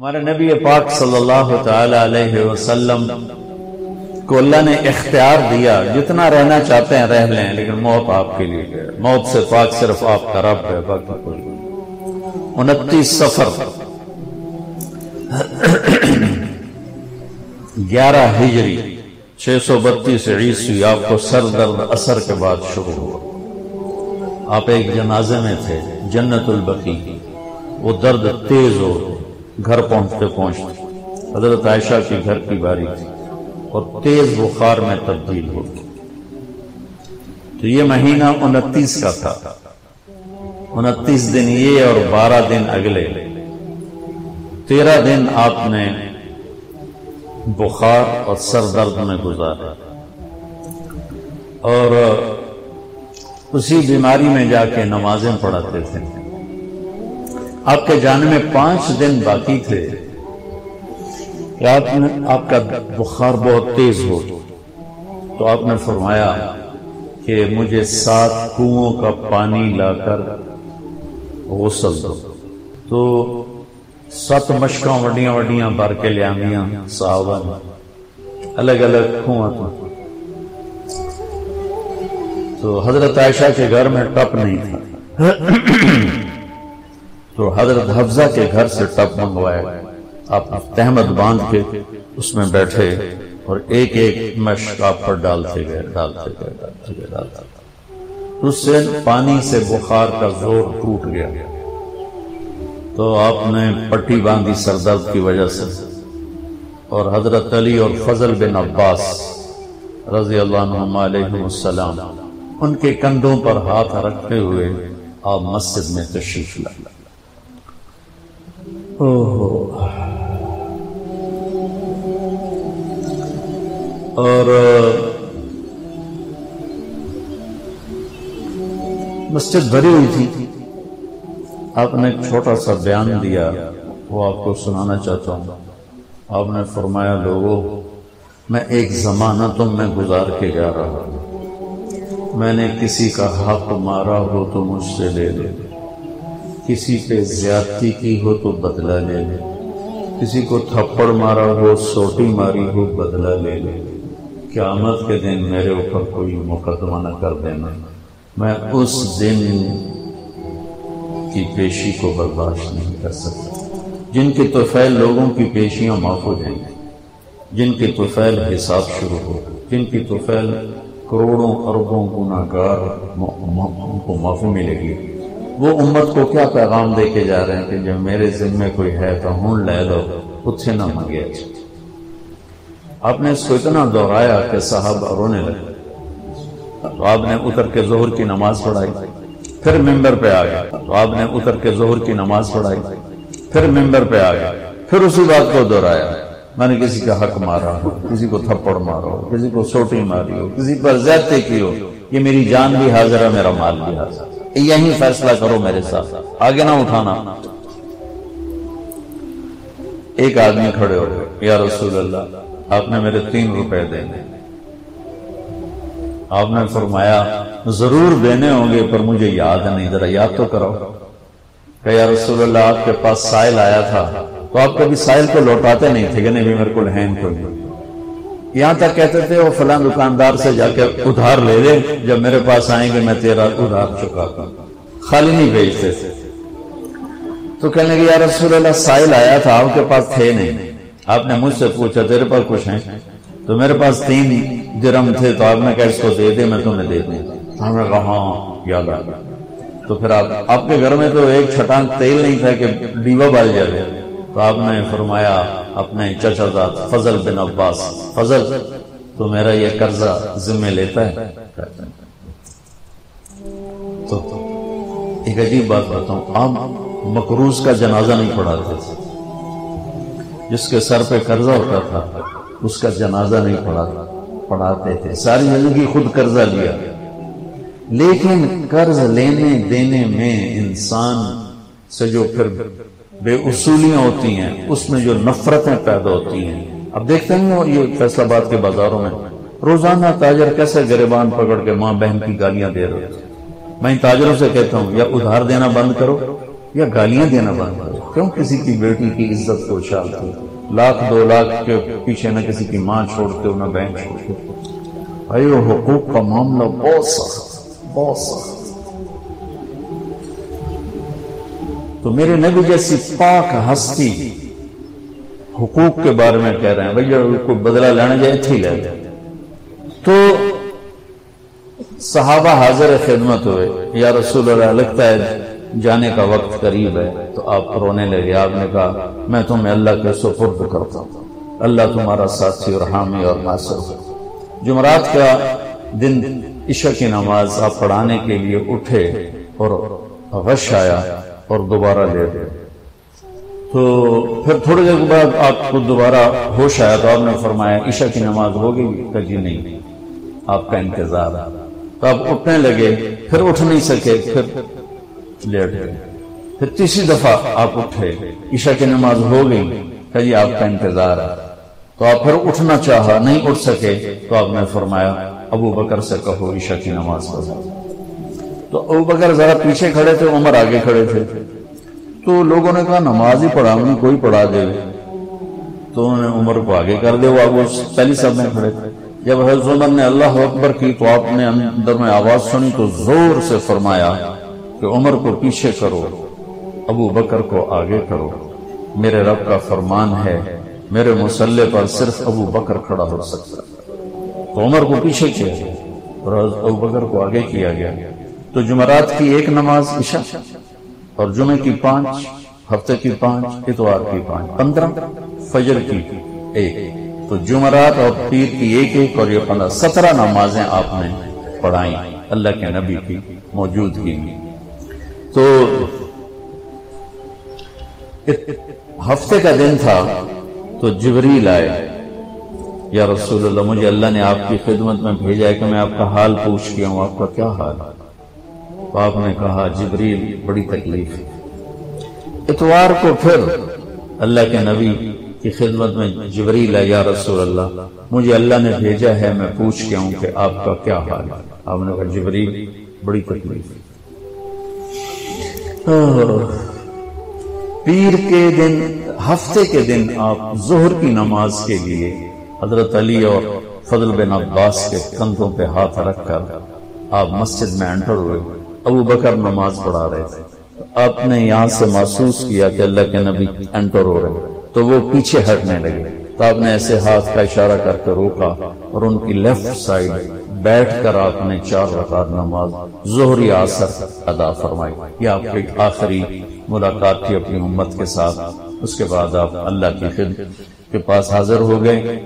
ہمارے نبی پاک صلی اللہ تعالی علیہ وسلم کو اللہ نے اختیار دیا، جتنا رہنا چاہتے ہیں رہ لیں، لیکن موت آپ کے لیے ہے، موت سے پاک صرف آپ کا رب ہے، باقی کوئی نہیں۔ 29 صفر 11 ہجری 632 عیسوی آپ کو سر درد اثر کے بعد شروع ہوا۔ آپ ایک جنازے میں تھے جنت البقیع، وہ درد تیز ہو گھر پہنچتے حضرت عائشہ کے گھر کی باری تھی اور تیز بخار میں تبدیل ہو گئی۔ تو یہ مہینہ 29 کا تھا، 29 دن یہ اور 12 دن اگلے، 13 دن آپ نے بخار اور سر درد میں گزارے، اور اسی بیماری میں جا کے نمازیں پڑھاتے تھے۔ آپ کے جانے میں 5 دن باقی تھے کہ آپ کا بخار بہت تیز ہو، تو آپ نے فرمایا کہ مجھے 7 کنووں کا پانی لا کر غسل دو۔ تو 7 مشکاں وڈیاں وڈیاں بھر کے لے آندیاں صحابہ نے، الگ الگ کنواں تھا۔ تو حضرت عائشہ کے گھر میں ٹپ نہیں تھا، تو حضرت حفصہ کے گھر سے ٹپ منگوایا۔ آپ تہمت باندھ کے اس میں بیٹھے اور ایک ایک مشک آپ پر ڈالتے گئے۔ اس سے پانی سے بخار کا زور ٹوٹ گیا، تو آپ نے پٹی باندھی سر درد کی وجہ سے، اور حضرت علی اور فضل بن عباس رضی اللہ عنہم علیہم السلام ان کے کندھوں پر ہاتھ رکھتے ہوئے آپ مسجد میں تشریف لائے۔ اور مسجد بھری ہوئی تھی۔ آپ نے ایک چھوٹا سا بیان دیا، وہ آپ کو سنانا چاہتا ہوں۔ آپ نے فرمایا، لوگوں، میں ایک زمانہ تم میں گزار کے جا رہا ہوں، میں نے کسی کا حق مارا ہو تو مجھ سے لے لے، کسی پہ زیادتی کی ہو تو بدلہ لے لے، کسی کو تھپڑ مارا ہو، سوٹی ماری ہو، بدلہ لے لے، قیامت کے دن میرے اوپر کوئی مقدمہ نہ کر دینا، میں اس دن کی پیشی کو برداشت نہیں کر سکتا۔ جن کے طفیل لوگوں کی پیشیاں معاف ہو جائیں گی، جن کے طفیل حساب شروع ہو، جن کی طفیل کروڑوں اربوں گناہگار ان کو معافی ملے گی، وہ امت کو کیا پیغام دے کے جا رہے ہیں کہ جب میرے ذمے کوئی ہے تو ہون لے لو، اتھے نہ مانگے۔ آپ نے اس کو اتنا دہرایا کہ صحابہ رونے لگے۔ آپ نے اتر کے ظہر کی نماز پڑھائی، پھر ممبر پہ آ گیا۔ آپ نے اتر کے ظہر کی نماز پڑھائی، پھر ممبر پہ آ گیا، پھر اسی بات کو دہرایا، میں نے کسی کا حق مارا ہو، کسی کو تھپڑ مارا ہو، کسی کو سوٹی ماری ہو، کسی پر زیادتی کی ہو، یہ میری جان بھی حاضر ہے، میرا مال بھی حاضر ہے، یہی فیصلہ کرو میرے ساتھ، آگے نہ اٹھانا۔ ایک آدمی کھڑے ہو گئے، یا رسول اللہ، آپ نے میرے 3 روپے دینے۔ آپ نے فرمایا، ضرور دینے ہوں گے پر مجھے یاد نہیں، ذرا یاد تو کرو۔ کہ یا رسول اللہ، آپ کے پاس سائل آیا تھا تو آپ کبھی سائل کو لوٹاتے نہیں تھے کہ نہیں بھی میرے کو ہیں کوئی، یہاں تک کہتے تھے وہ فلاں دکاندار سے جا کے ادھار لے لے، جب میرے پاس آئیں گے میں تیرا ادھار چکاتا ہوں، خالی نہیں بھیجتے تھے۔ تو کہنے لگے، یا رسول اللہ، سائل آیا تھا، آپ کے پاس تھے نہیں، آپ نے مجھ سے پوچھا تیرے پاس کچھ ہیں؟ تو میرے پاس 3 درہم تھے، تو آپ نے کہا اس کو دے دے، میں تمہیں دے دوں۔ ہم نے کہا ہاں یاد آ گیا۔ تو پھر آپ کے گھر میں تو ایک چھٹانک تیل نہیں تھا کہ ڈیبا بال جائے، تو آپ نے فرمایا اپنے چچا زاد فضل بن عباس، فضل تو میرا یہ قرضہ ذمہ لیتا ہے؟ تو ایک عجیب بات بتاؤں، آپ مقروض کا جنازہ نہیں پڑھاتے تھے، جس کے سر پہ قرضہ ہوتا تھا اس کا جنازہ نہیں پڑھاتے تھے، ساری زندگی خود قرضہ لیا، لیکن قرض لینے دینے میں انسان سے جو پھر بے اصولیاں ہوتی ہیں، اس میں جو نفرتیں پیدا ہوتی ہیں۔ اب دیکھتے ہیں یہ فیصل آباد کے بازاروں میں روزانہ تاجر کیسے گریبان پکڑ کے ماں بہن کی گالیاں دے رہے ہیں۔ میں ان تاجروں سے کہتا ہوں، یا ادھار دینا بند کرو یا گالیاں دینا بند کرو۔ کیوں کسی کی بیٹی کی عزت کو اچھالتے؟ لاکھ 2 لاکھ کے پیچھے نہ کسی کی ماں چھوڑتے ہو نہ بہن چھوڑتے ہو۔ بھائیو حقوق کا معاملہ بہت سخت، بہت سخت۔ تو میرے نبی جیسی پاک ہستی حقوق کے بارے میں کہہ رہے ہیں بھائی کوئی بدلہ لینا جائے تھی لے لے۔ تو صحابہ حاضر خدمت ہوئے، یا رسول اللہ لگتا ہے جانے کا وقت قریب ہے۔ تو آپ رونے لگے، آپ نے کہا میں تمہیں اللہ کے سپرد کرتا ہوں، اللہ تمہارا ساتھی اور حامی اور ناصر ہے۔ جمعرات کا دن عشاء کی نماز آپ پڑھانے کے لیے اٹھے اور غش آیا اور دوبارہ لے گئے۔ تو پھر تھوڑی دیر کے بعد آپ کو دوبارہ ہوش آیا تو آپ نے فرمایا عشاء کی نماز ہو گئی؟ کہ جی نہیں، آپ کا انتظار ہے۔ تو آپ اٹھنے لگے، پھر اٹھ نہیں سکے، پھر لیٹ گئے۔ پھر تیسری دفعہ آپ اٹھے، عشاء کی نماز ہو گئی؟ کہ جی آپ کا انتظار ہے۔ تو آپ پھر اٹھنا چاہا، نہیں اٹھ سکے، تو آپ نے فرمایا ابو بکر سے کہو عشاء کی نماز پڑھو۔ تو ابو بکر ذرا پیچھے کھڑے تھے، عمر آگے کھڑے تھے۔ تو لوگوں نے کہا نماز ہی پڑھاؤں، کوئی پڑھا دے۔ تو انہوں نے عمر کو آگے کر دے، وہ پہلی صف میں کھڑے تھے۔ جب حضرت عمر نے اللہ اکبر کی تو آپ نے اندر میں آواز سنی تو زور سے فرمایا کہ عمر کو پیچھے کرو، ابو بکر کو آگے کرو، میرے رب کا فرمان ہے میرے مصلی پر صرف ابو بکر کھڑا ہو سکتا۔ تو عمر کو پیچھے کیا اور ابو بکر کو آگے کیا گیا۔ تو جمعرات کی 1 نماز عشاء اور جمعے کی 5، ہفتے کی 5، اتوار کی 5، 15، فجر کی 1۔ تو جمعرات اور پیر کی 1 اور یہ 15، 17 نمازیں آپ نے پڑھائیں اللہ کے نبی کی موجودگی میں۔ تو ہفتے کا دن تھا تو جبریل آئے، یا رسول اللہ مجھے اللہ نے آپ کی خدمت میں بھیجا ہے کہ میں آپ کا حال پوچھ کے ہوں، آپ کا کیا حال ہے؟ تو آپ نے کہا جبریل بڑی تکلیف ہے۔ اتوار کو پھر اللہ کے نبی کی خدمت میں جبریل ہے، یا رسول اللہ مجھے اللہ نے بھیجا ہے میں پوچھ کے ہوں کہ آپ کا کیا حال ہے؟ آپ نے کہا جبریل بڑی تکلیف ہے۔ پیر کے دن، ہفتے کے دن آپ ظہر کی نماز کے لیے حضرت علی اور فضل بن عباس کے کندھوں پہ ہاتھ رکھ کر آپ مسجد میں انٹر ہوئے۔ ابو بکر نماز پڑھا رہے تھے، آپ نے یہاں سے محسوس کیا کہ اللہ کے نبی انٹر ہو رہے، تو وہ پیچھے ہٹنے لگے۔ تو آپ نے ایسے ہاتھ کا اشارہ کر کے روکا اور ان کی لیفٹ سائڈ بیٹھ کر آپ نے 4 رکعت نماز ظہر عصر ادا فرمائی۔ یہ آپ کی آخری ملاقات تھی اپنی امت کے ساتھ۔ اس کے بعد آپ اللہ کی خدمت کے پاس حاضر ہو گئے۔